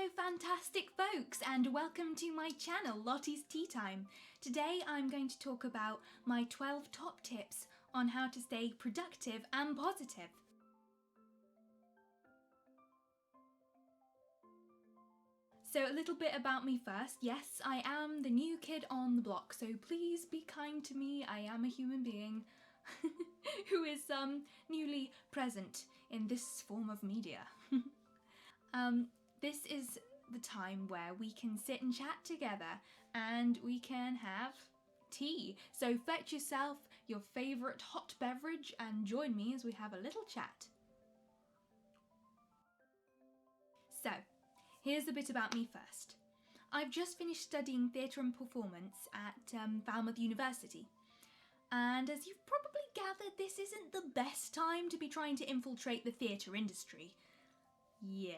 Hello fantastic folks, and welcome to my channel, Lottie's Tea Time. Today I'm going to talk about my 12 top tips on how to stay productive and positive. So a little bit about me first. Yes, I am the new kid on the block, so please be kind to me. I am a human being who is newly present in this form of media. This is the time where we can sit and chat together and we can have tea. So fetch yourself your favourite hot beverage and join me as we have a little chat. So, here's a bit about me first. I've just finished studying theatre and performance at Falmouth University. And as you've probably gathered, this isn't the best time to be trying to infiltrate the theatre industry. Yeah.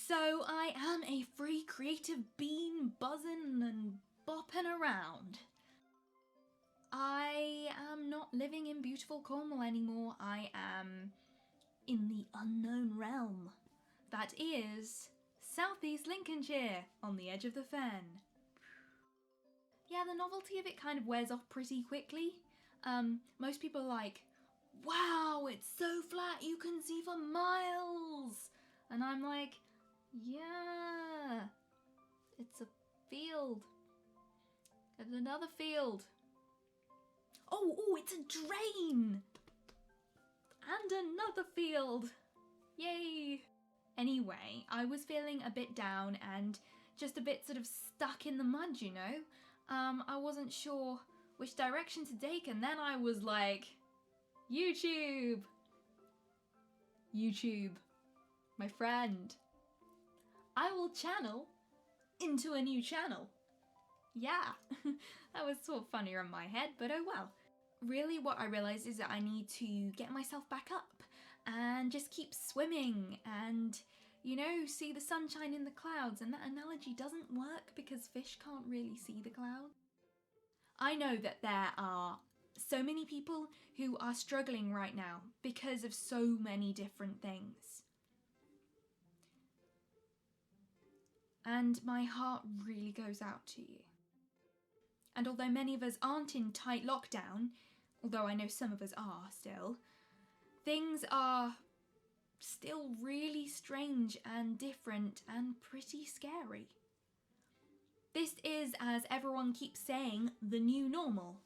So I am a free creative bean buzzing and bopping around. I am not living in beautiful Cornwall anymore. I am in the unknown realm. That is southeast Lincolnshire, on the edge of the fen. Yeah, the novelty of it kind of wears off pretty quickly. Most people are like, wow, it's so flat you can see for miles. And I'm like, yeah, it's a field. And another field. Oh, it's a drain. And another field. Yay. Anyway, I was feeling a bit down and just a bit sort of stuck in the mud, you know. I wasn't sure which direction to take, and then I was like, YouTube, my friend. I will channel into a new channel. Yeah, that was sort of funnier in my head, but oh well. Really what I realised is that I need to get myself back up and just keep swimming and, you know, see the sunshine in the clouds, and that analogy doesn't work because fish can't really see the clouds. I know that there are so many people who are struggling right now because of so many different things. And my heart really goes out to you. And although many of us aren't in tight lockdown, although I know some of us are still, things are still really strange and different and pretty scary. This is, as everyone keeps saying, the new normal.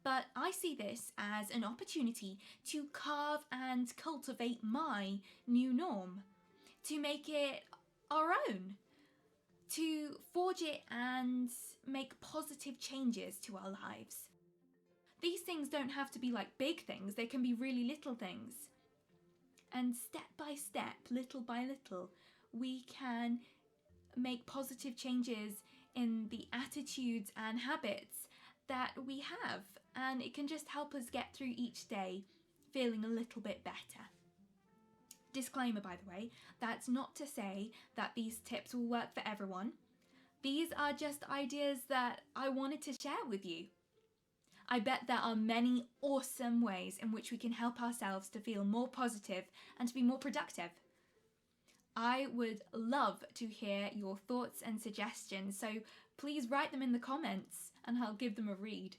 But I see this as an opportunity to carve and cultivate my new norm, to make it our own, to forge it and make positive changes to our lives. These things don't have to be like big things, they can be really little things. And step by step, little by little, we can make positive changes in the attitudes and habits that we have, and it can just help us get through each day feeling a little bit better. Disclaimer, by the way, that's not to say that these tips will work for everyone. These are just ideas that I wanted to share with you. I bet there are many awesome ways in which we can help ourselves to feel more positive and to be more productive. I would love to hear your thoughts and suggestions, so please write them in the comments and I'll give them a read.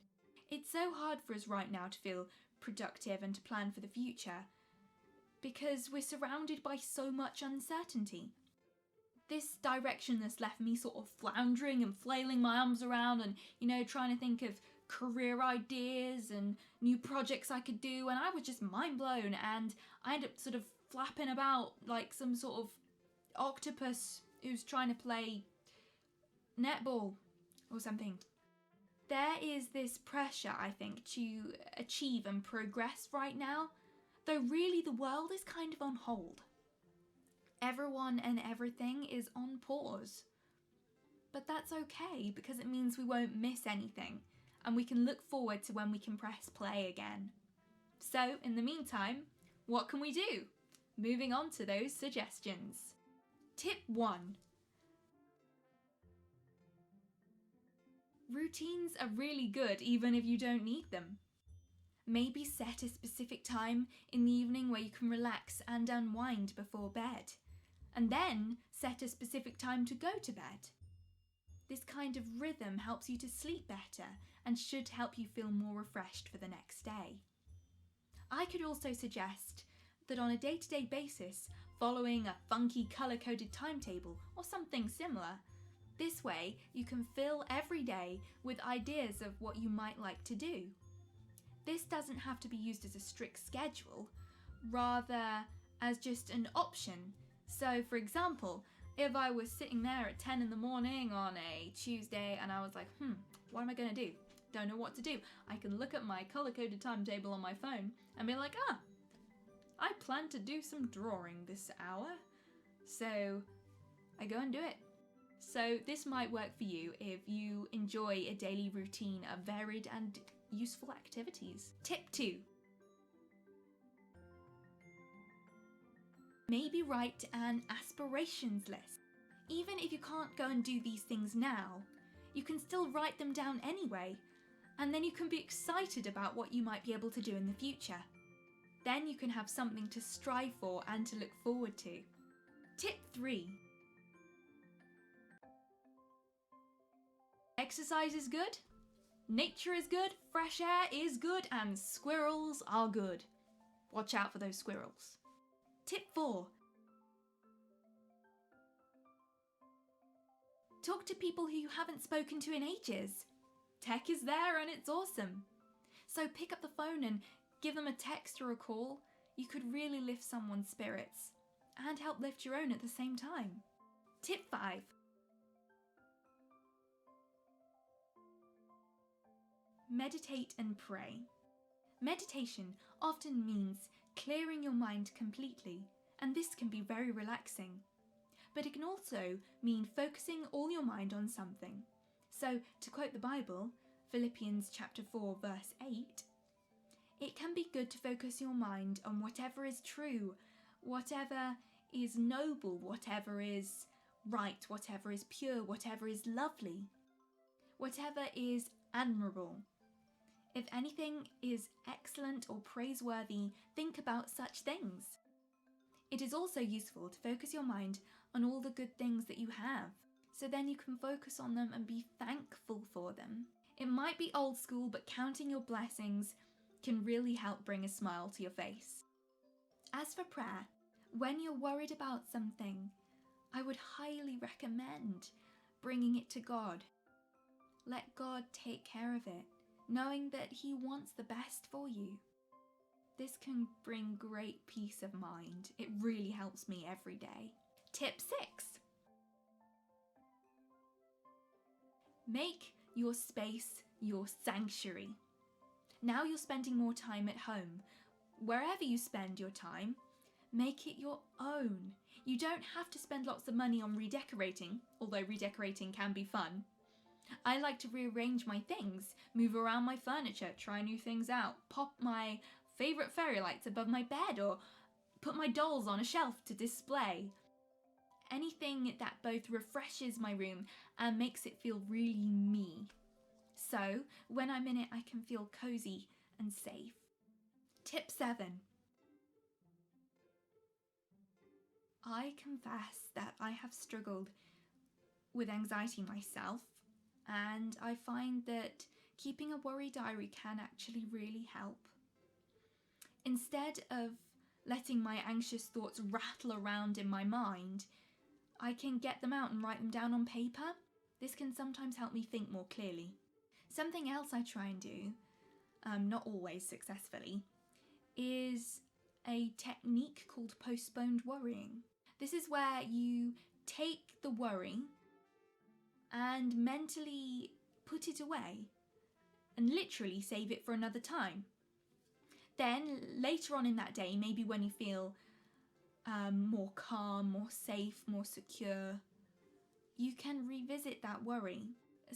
It's so hard for us right now to feel productive and to plan for the future because we're surrounded by so much uncertainty. This direction has left me sort of floundering and flailing my arms around and, you know, trying to think of career ideas and new projects I could do, and I was just mind blown, and I ended up sort of flapping about like some sort of octopus who's trying to play netball or something. There is this pressure, I think, to achieve and progress right now, though really the world is kind of on hold. Everyone and everything is on pause. But that's okay because it means we won't miss anything and we can look forward to when we can press play again. So in the meantime, what can we do? Moving on to those suggestions. Tip 1. Routines are really good even if you don't need them. Maybe set a specific time in the evening where you can relax and unwind before bed. and then set a specific time to go to bed. This kind of rhythm helps you to sleep better and should help you feel more refreshed for the next day. I could also suggest that on a day-to-day basis, following a funky colour-coded timetable or something similar. This way, you can fill every day with ideas of what you might like to do. This doesn't have to be used as a strict schedule, rather as just an option. So, for example, if I was sitting there at 10 in the morning on a Tuesday and I was like, what am I going to do? Don't know what to do. I can look at my colour-coded timetable on my phone and be like, I plan to do some drawing this hour. So I go and do it. So this might work for you if you enjoy a daily routine of varied and useful activities. Tip 2. Maybe write an aspirations list. Even if you can't go and do these things now, you can still write them down anyway, and then you can be excited about what you might be able to do in the future. Then you can have something to strive for and to look forward to. Tip 3. Exercise is good, nature is good, fresh air is good, and squirrels are good. Watch out for those squirrels. Tip 4. Talk to people who you haven't spoken to in ages. Tech is there and it's awesome. So pick up the phone and give them a text or a call. You could really lift someone's spirits and help lift your own at the same time. Tip 5. Meditate and pray. Meditation often means clearing your mind completely, and this can be very relaxing. But it can also mean focusing all your mind on something. So, to quote the Bible, Philippians chapter 4 verse 8, it can be good to focus your mind on whatever is true, whatever is noble, whatever is right, whatever is pure, whatever is lovely, whatever is admirable. If anything is excellent or praiseworthy, think about such things. It is also useful to focus your mind on all the good things that you have, so then you can focus on them and be thankful for them. It might be old school, but counting your blessings can really help bring a smile to your face. As for prayer, when you're worried about something, I would highly recommend bringing it to God. Let God take care of it, knowing that He wants the best for you. This can bring great peace of mind. It really helps me every day. Tip 6. Make your space your sanctuary. Now you're spending more time at home. Wherever you spend your time, make it your own. You don't have to spend lots of money on redecorating, although redecorating can be fun. I like to rearrange my things, move around my furniture, try new things out, pop my favourite fairy lights above my bed, or put my dolls on a shelf to display. Anything that both refreshes my room and makes it feel really me. So, when I'm in it, I can feel cosy and safe. Tip 7. I confess that I have struggled with anxiety myself, and I find that keeping a worry diary can actually really help. Instead of letting my anxious thoughts rattle around in my mind, I can get them out and write them down on paper. This can sometimes help me think more clearly. Something else I try and do, not always successfully, is a technique called postponed worrying. This is where you take the worry and mentally put it away and literally save it for another time. Then later on in that day, maybe when you feel more calm, more safe, more secure, you can revisit that worry.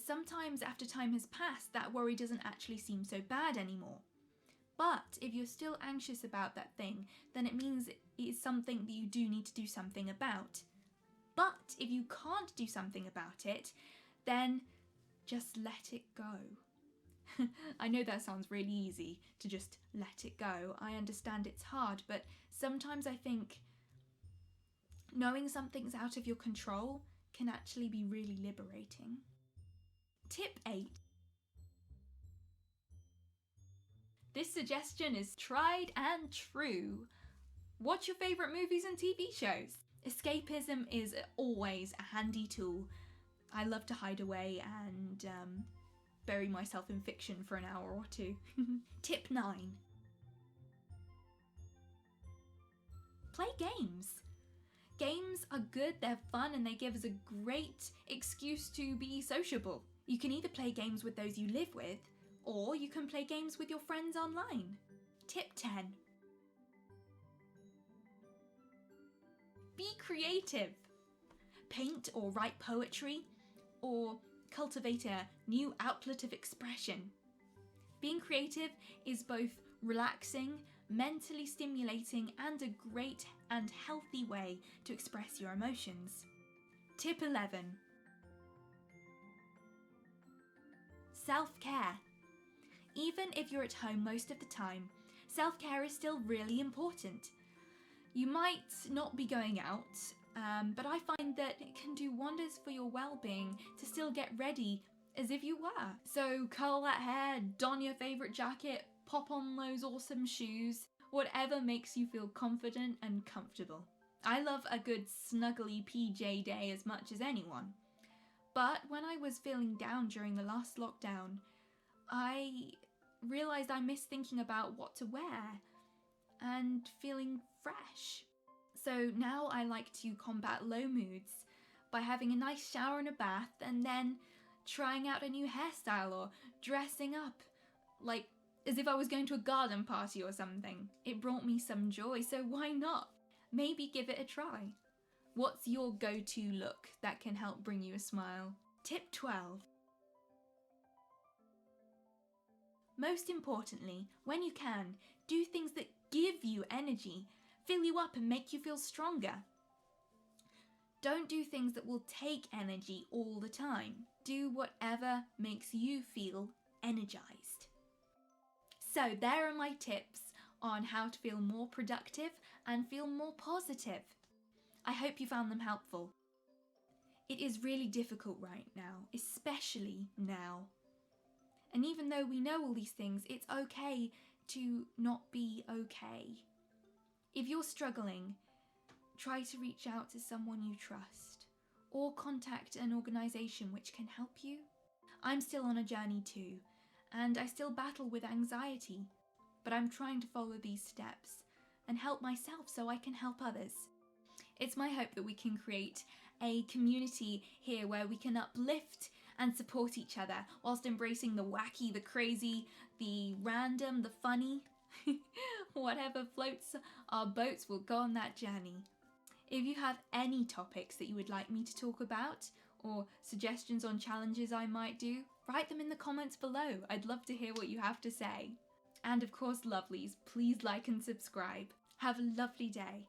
Sometimes after time has passed, that worry doesn't actually seem so bad anymore. But if you're still anxious about that thing, then it means it is something that you do need to do something about. But if you can't do something about it, then just let it go. I know that sounds really easy, to just let it go. I understand it's hard, but sometimes I think Knowing something's out of your control can actually be really liberating. Tip 8. This suggestion is tried and true. Watch your favourite movies and TV shows. Escapism is always a handy tool. I love to hide away and bury myself in fiction for an hour or two. Tip 9. Play games. Games are good, they're fun, and they give us a great excuse to be sociable. You can either play games with those you live with, or you can play games with your friends online. Tip 10. Be creative. Paint or write poetry, or cultivate a new outlet of expression. Being creative is both relaxing, mentally stimulating, and a great and healthy way to express your emotions. Tip 11. Self-care. Even if you're at home most of the time, self-care is still really important. You might not be going out, but I find that it can do wonders for your well-being to still get ready as if you were. So curl that hair, don your favourite jacket, pop on those awesome shoes, whatever makes you feel confident and comfortable. I love a good snuggly PJ day as much as anyone. But when I was feeling down during the last lockdown, I realised I missed thinking about what to wear and feeling fresh. So now I like to combat low moods by having a nice shower and a bath and then trying out a new hairstyle or dressing up, like as if I was going to a garden party or something. It brought me some joy, so why not? Maybe give it a try. What's your go-to look that can help bring you a smile? Tip 12. Most importantly, when you can, do things that give you energy, fill you up and make you feel stronger. Don't do things that will take energy all the time. Do whatever makes you feel energized. So there are my tips on how to feel more productive and feel more positive. I hope you found them helpful. It is really difficult right now, especially now. And even though we know all these things, it's okay to not be okay. If you're struggling, try to reach out to someone you trust or contact an organisation which can help you. I'm still on a journey too, and I still battle with anxiety, but I'm trying to follow these steps and help myself so I can help others. It's my hope that we can create a community here where we can uplift and support each other whilst embracing the wacky, the crazy, the random, the funny. Whatever floats our boats will go on that journey. If you have any topics that you would like me to talk about or suggestions on challenges I might do, write them in the comments below. I'd love to hear what you have to say. And of course, lovelies, please like and subscribe. Have a lovely day.